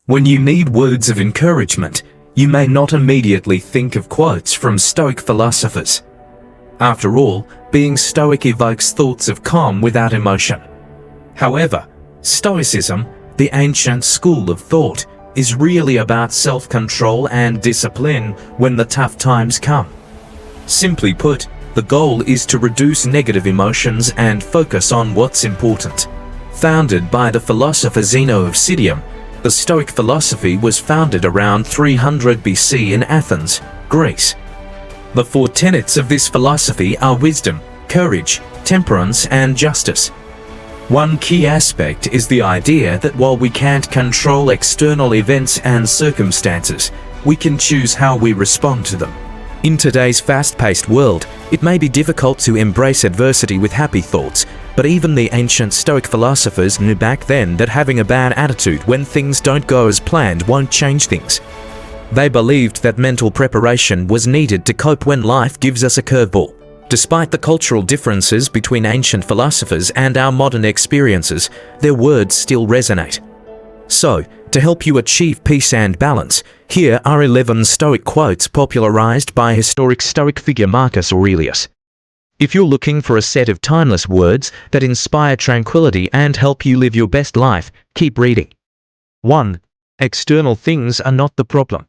When you need words of encouragement, you may not immediately think of quotes from Stoic philosophers. After all, being Stoic evokes thoughts of calm without emotion. However, Stoicism, the ancient school of thought, is really about self-control and discipline when the tough times come. Simply put, the goal is to reduce negative emotions and focus on what's important. Founded by the philosopher Zeno of Citium, the Stoic philosophy was founded around 300 BC in Athens, Greece. The four tenets of this philosophy are wisdom, courage, temperance, and justice. One key aspect is the idea that while we can't control external events and circumstances, we can choose how we respond to them. In today's fast-paced world, it may be difficult to embrace adversity with happy thoughts, but even the ancient Stoic philosophers knew back then that having a bad attitude when things don't go as planned won't change things. They believed that mental preparation was needed to cope when life gives us a curveball. Despite the cultural differences between ancient philosophers and our modern experiences, their words still resonate. So, to help you achieve peace and balance, here are 11 Stoic quotes popularized by historic Stoic figure Marcus Aurelius. If you're looking for a set of timeless words that inspire tranquility and help you live your best life, keep reading. 1. External things are not the problem.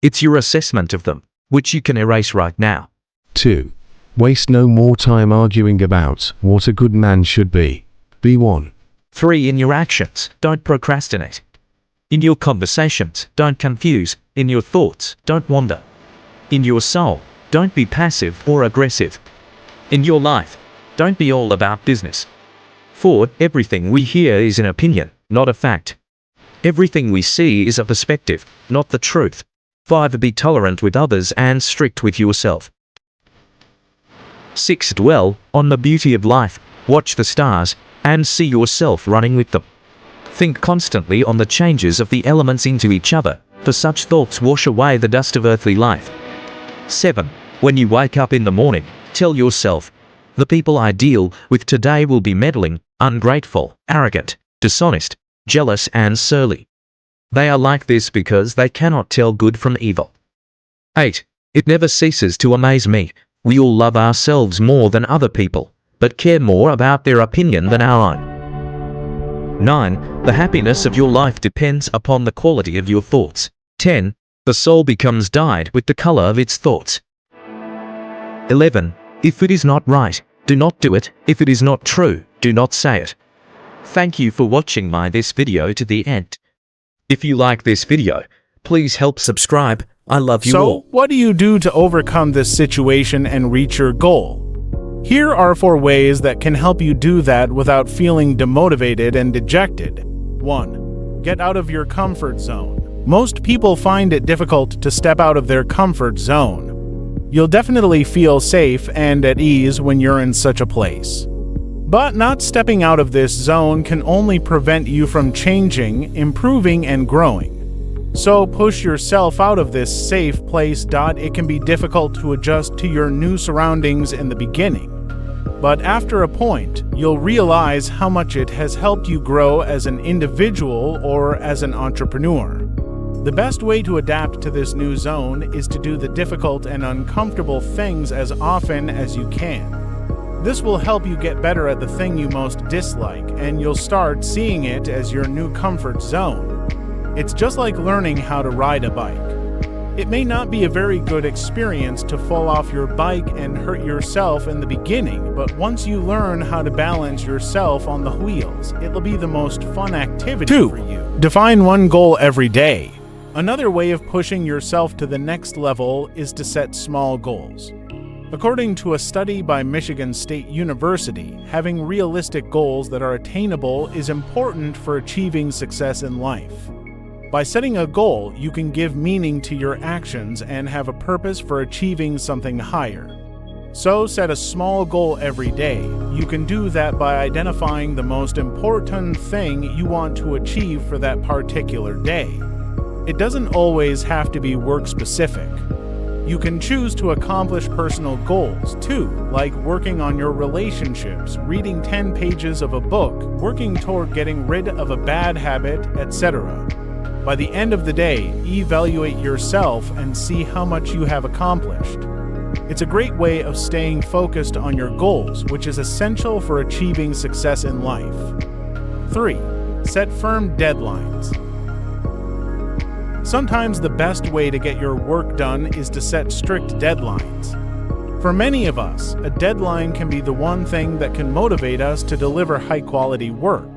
It's your assessment of them, which you can erase right now. 2. Waste no more time arguing about what a good man should be. Be one. 3. In your actions, don't procrastinate. In your conversations, don't confuse. In your thoughts, don't wander. In your soul, don't be passive or aggressive. In your life, don't be all about business. 4. Everything we hear is an opinion, not a fact. Everything we see is a perspective, not the truth. 5. Be tolerant with others and strict with yourself. 6. Dwell on the beauty of life, watch the stars, and see yourself running with them. Think constantly on the changes of the elements into each other, for such thoughts wash away the dust of earthly life. 7. When you wake up in the morning, tell yourself, the people I deal with today will be meddling, ungrateful, arrogant, dishonest, jealous, and surly. They are like this because they cannot tell good from evil. 8. It never ceases to amaze me. We all love ourselves more than other people, but care more about their opinion than our own. 9. The happiness of your life depends upon the quality of your thoughts. 10. The soul becomes dyed with the color of its thoughts. 11. If it is not right, do not do it. If it is not true, do not say it. Thank you for watching this video to the end. If you like this video, please help subscribe. I love you all. So, what do you do to overcome this situation and reach your goal? Here are 4 ways that can help you do that without feeling demotivated and dejected. 1. Get out of your comfort zone. Most people find it difficult to step out of their comfort zone. You'll definitely feel safe and at ease when you're in such a place. But not stepping out of this zone can only prevent you from changing, improving, and growing. So push yourself out of this safe place. It can be difficult to adjust to your new surroundings in the beginning. But after a point, you'll realize how much it has helped you grow as an individual or as an entrepreneur. The best way to adapt to this new zone is to do the difficult and uncomfortable things as often as you can. This will help you get better at the thing you most dislike, and you'll start seeing it as your new comfort zone. It's just like learning how to ride a bike. It may not be a very good experience to fall off your bike and hurt yourself in the beginning, but once you learn how to balance yourself on the wheels, it'll be the most fun activity for you. 2. Define one goal every day. Another way of pushing yourself to the next level is to set small goals. According to a study by Michigan State University, having realistic goals that are attainable is important for achieving success in life. By setting a goal, you can give meaning to your actions and have a purpose for achieving something higher. So set a small goal every day. You can do that by identifying the most important thing you want to achieve for that particular day. It doesn't always have to be work-specific. You can choose to accomplish personal goals, too, like working on your relationships, reading 10 pages of a book, working toward getting rid of a bad habit, etc. By the end of the day, evaluate yourself and see how much you have accomplished. It's a great way of staying focused on your goals, which is essential for achieving success in life. 3. Set firm deadlines. Sometimes the best way to get your work done is to set strict deadlines. For many of us, a deadline can be the one thing that can motivate us to deliver high-quality work.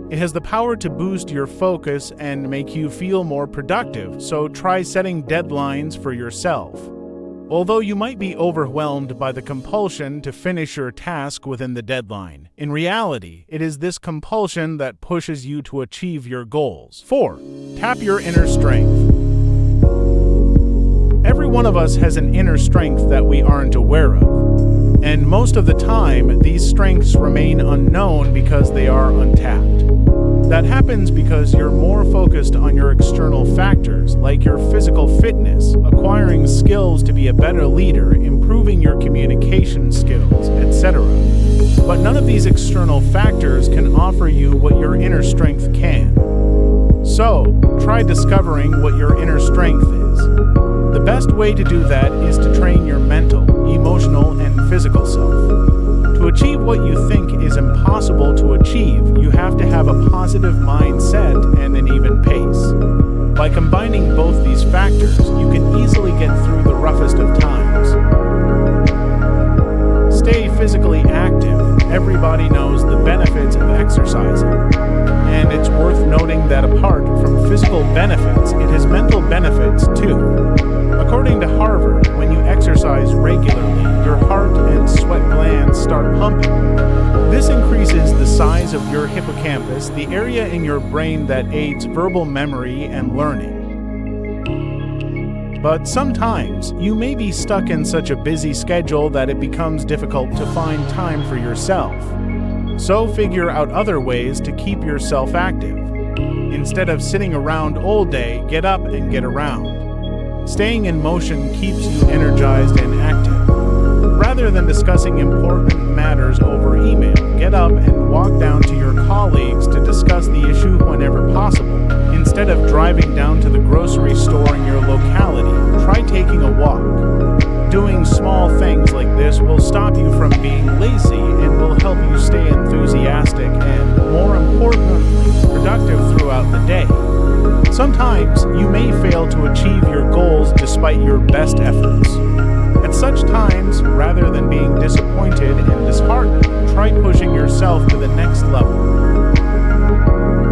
It has the power to boost your focus and make you feel more productive, so try setting deadlines for yourself. Although you might be overwhelmed by the compulsion to finish your task within the deadline, in reality, it is this compulsion that pushes you to achieve your goals. 4. Tap your inner strength. Every one of us has an inner strength that we aren't aware of, and most of the time, these strengths remain unknown because they are untapped. That happens because you're more focused on your external factors, like your physical fitness, acquiring skills to be a better leader, improving your communication skills, etc. But none of these external factors can offer you what your inner strength can. So, try discovering what your inner strength is. The best way to do that is to train your mental, emotional, and physical self. To achieve what you think is impossible to achieve, you have to have a positive mindset and an even pace. By combining both these factors, you can easily get through the roughest of times. Stay physically active. Everybody knows the benefits of exercising. And it's worth noting that apart from physical benefits, it has mental benefits too. According to Harvard, when you exercise regularly, your heart and sweat glands start pumping. This increases the size of your hippocampus, the area in your brain that aids verbal memory and learning. But sometimes, you may be stuck in such a busy schedule that it becomes difficult to find time for yourself. So figure out other ways to keep yourself active. Instead of sitting around all day, get up and get around. Staying in motion keeps you energized and active. Rather than discussing important matters over email, get up and walk down to your colleagues to discuss the issue whenever possible. Instead of driving down to the grocery store in your locality, try taking a walk. Doing small things like this will stop you from being lazy and will help you stay enthusiastic and, more importantly, productive throughout the day. Sometimes, you may fail to achieve your goals despite your best efforts. At such times, rather than being disappointed and disheartened, try pushing yourself to the next level.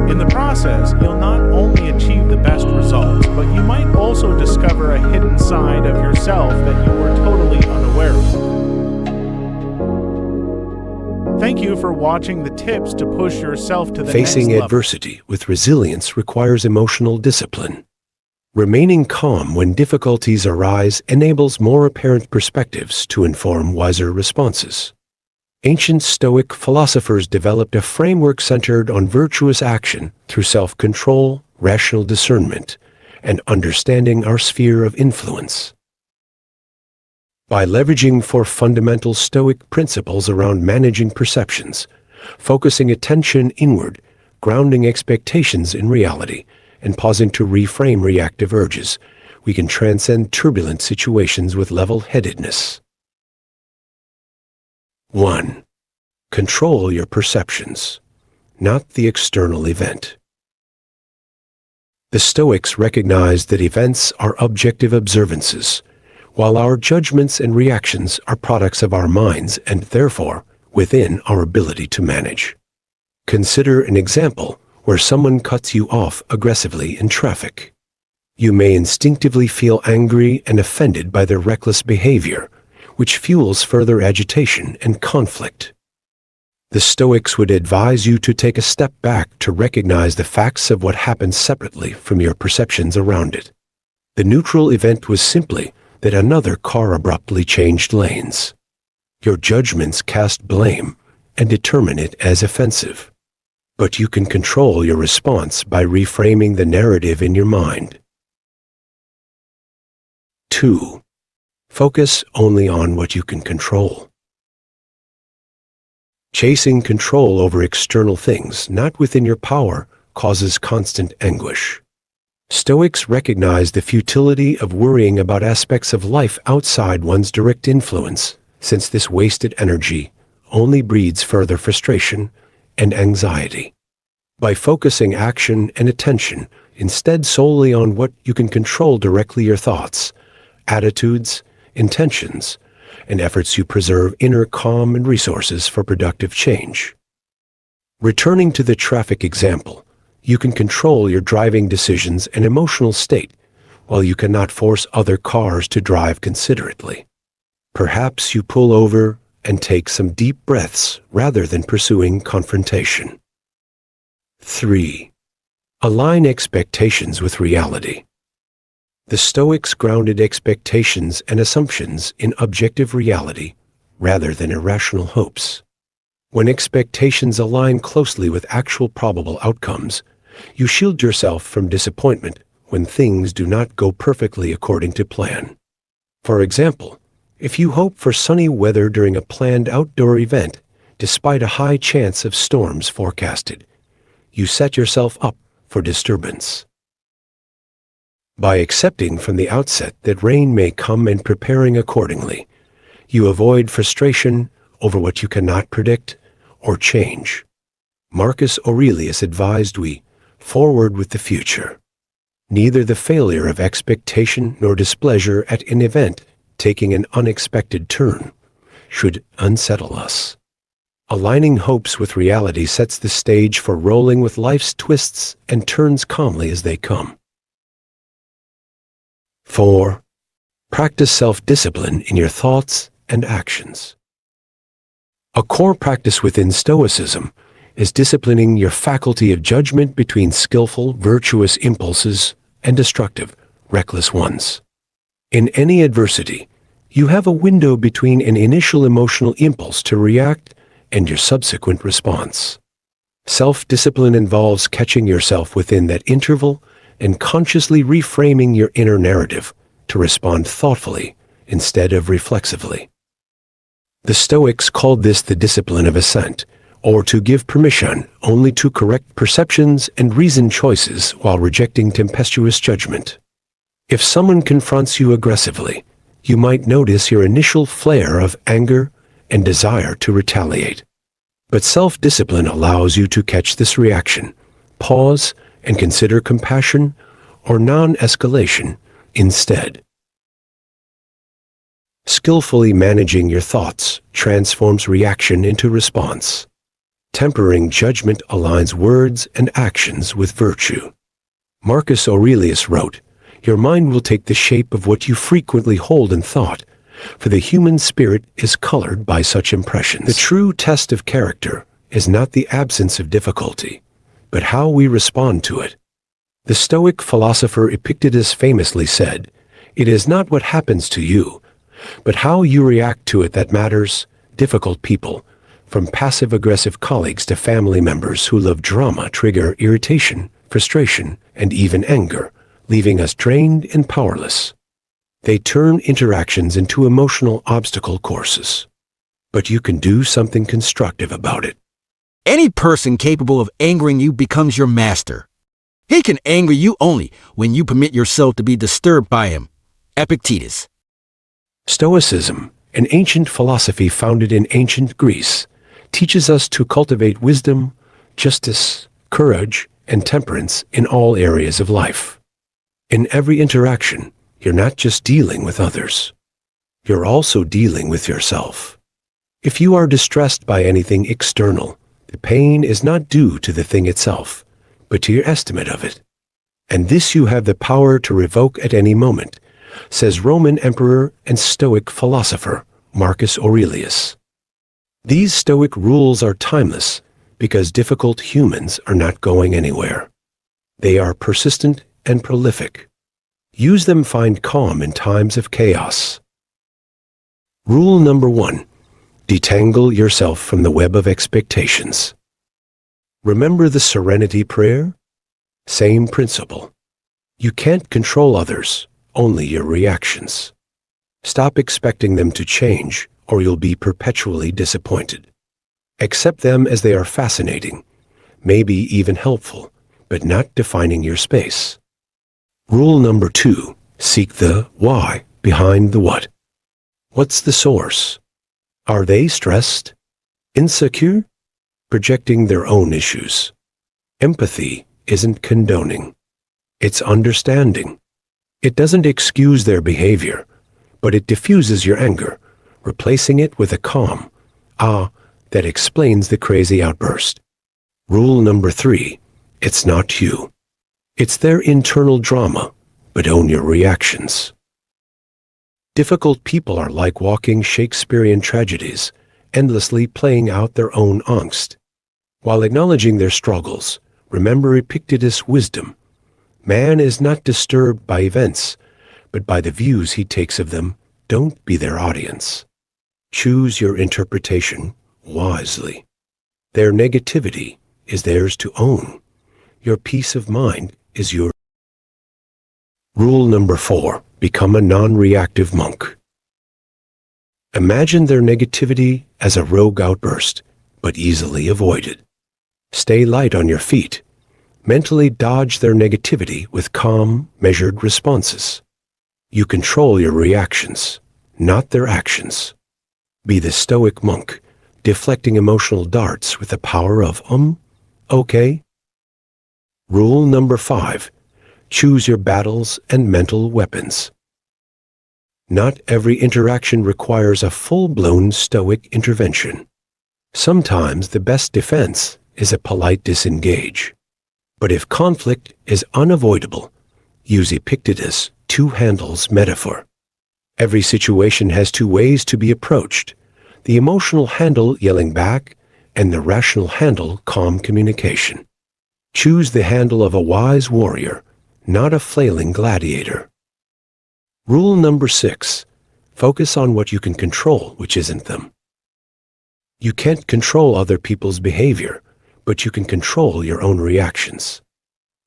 In the process, you'll not only achieve the best results, but you might also discover a hidden side of yourself that you were totally unaware of. Thank you for watching the tips to push yourself to the next level. Facing adversity with resilience requires emotional discipline. Remaining calm when difficulties arise enables more apparent perspectives to inform wiser responses. Ancient Stoic philosophers developed a framework centered on virtuous action through self-control, rational discernment, and understanding our sphere of influence. By leveraging four fundamental Stoic principles around managing perceptions, focusing attention inward, grounding expectations in reality, and pausing to reframe reactive urges, we can transcend turbulent situations with level-headedness. 1. Control your perceptions, not the external event. The Stoics recognized that events are objective observances, while our judgments and reactions are products of our minds and therefore within our ability to manage. Consider an example where someone cuts you off aggressively in traffic. You may instinctively feel angry and offended by their reckless behavior, which fuels further agitation and conflict. The Stoics would advise you to take a step back to recognize the facts of what happened separately from your perceptions around it. The neutral event was simply that another car abruptly changed lanes. Your judgments cast blame and determine it as offensive. But you can control your response by reframing the narrative in your mind. 2. Focus only on what you can control. Chasing control over external things not within your power causes constant anguish. Stoics recognize the futility of worrying about aspects of life outside one's direct influence, since this wasted energy only breeds further frustration and anxiety. By focusing action and attention instead solely on what you can control directly, your thoughts, attitudes, intentions, and efforts, you preserve inner calm and resources for productive change. Returning to the traffic example, you can control your driving decisions and emotional state, while you cannot force other cars to drive considerately. Perhaps you pull over and take some deep breaths rather than pursuing confrontation. 3. Align expectations with reality. The Stoics grounded expectations and assumptions in objective reality rather than irrational hopes. When expectations align closely with actual probable outcomes, you shield yourself from disappointment when things do not go perfectly according to plan. For example, if you hope for sunny weather during a planned outdoor event, despite a high chance of storms forecasted, you set yourself up for disturbance. By accepting from the outset that rain may come and preparing accordingly, you avoid frustration over what you cannot predict or change. Marcus Aurelius advised we forward with the future. Neither the failure of expectation nor displeasure at an event taking an unexpected turn should unsettle us. Aligning hopes with reality sets the stage for rolling with life's twists and turns calmly as they come. 4. Practice self-discipline in your thoughts and actions. A core practice within Stoicism is disciplining your faculty of judgment between skillful, virtuous impulses and destructive, reckless ones. In any adversity, you have a window between an initial emotional impulse to react and your subsequent response. Self-discipline involves catching yourself within that interval and consciously reframing your inner narrative to respond thoughtfully instead of reflexively. The Stoics called this the discipline of assent, or to give permission only to correct perceptions and reasoned choices while rejecting tempestuous judgment. If someone confronts you aggressively, you might notice your initial flare of anger and desire to retaliate. But self-discipline allows you to catch this reaction, pause, and consider compassion or non-escalation instead. Skillfully managing your thoughts transforms reaction into response. Tempering judgment aligns words and actions with virtue. Marcus Aurelius wrote, "Your mind will take the shape of what you frequently hold in thought, for the human spirit is colored by such impressions." The true test of character is not the absence of difficulty, but how we respond to it. The Stoic philosopher Epictetus famously said, "It is not what happens to you, but how you react to it that matters." Difficult people, from passive-aggressive colleagues to family members who love drama, trigger irritation, frustration, and even anger, leaving us drained and powerless. They turn interactions into emotional obstacle courses. But you can do something constructive about it. Any person capable of angering you becomes your master. He can anger you only when you permit yourself to be disturbed by him. Epictetus. Stoicism, an ancient philosophy founded in ancient Greece, teaches us to cultivate wisdom, justice, courage, and temperance in all areas of life. In every interaction, you're not just dealing with others. You're also dealing with yourself. If you are distressed by anything external, the pain is not due to the thing itself, but to your estimate of it. And this you have the power to revoke at any moment, says Roman emperor and Stoic philosopher Marcus Aurelius. These Stoic rules are timeless because difficult humans are not going anywhere. They are persistent and prolific. Use them, find calm in times of chaos. Rule number 1. Detangle yourself from the web of expectations. Remember the serenity prayer? Same principle. You can't control others, only your reactions. Stop expecting them to change, or you'll be perpetually disappointed. Accept them as they are, fascinating, maybe even helpful, but not defining your space. Rule number 2. Seek the why behind the what. What's the source? Are they stressed? Insecure? Projecting their own issues. Empathy isn't condoning. It's understanding. It doesn't excuse their behavior, but it diffuses your anger, replacing it with a calm, that explains the crazy outburst. Rule number 3. It's not you. It's their internal drama, but own your reactions. Difficult people are like walking Shakespearean tragedies, endlessly playing out their own angst. While acknowledging their struggles, remember Epictetus' wisdom. Man is not disturbed by events, but by the views he takes of them. Don't be their audience. Choose your interpretation wisely. Their negativity is theirs to own. Your peace of mind is yours. Rule number 4. Become a non-reactive monk. Imagine their negativity as a rogue outburst, but easily avoided. Stay light on your feet. Mentally dodge their negativity with calm, measured responses. You control your reactions, not their actions. Be the stoic monk, deflecting emotional darts with the power of okay. Rule number 5. Choose your battles and mental weapons. Not every interaction requires a full-blown stoic intervention. Sometimes the best defense is a polite disengage. But if conflict is unavoidable, use Epictetus' two handles metaphor. Every situation has two ways to be approached: the emotional handle yelling back, and the rational handle calm communication. Choose the handle of a wise warrior, not a flailing gladiator. Rule number 6. Focus on what you can control, which isn't them. You can't control other people's behavior, but you can control your own reactions.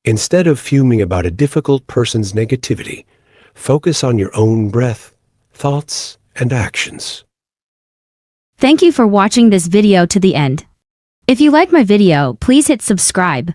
Instead of fuming about a difficult person's negativity, focus on your own breath, thoughts, and actions. Thank you for watching this video to the end. If you like my video, please hit subscribe,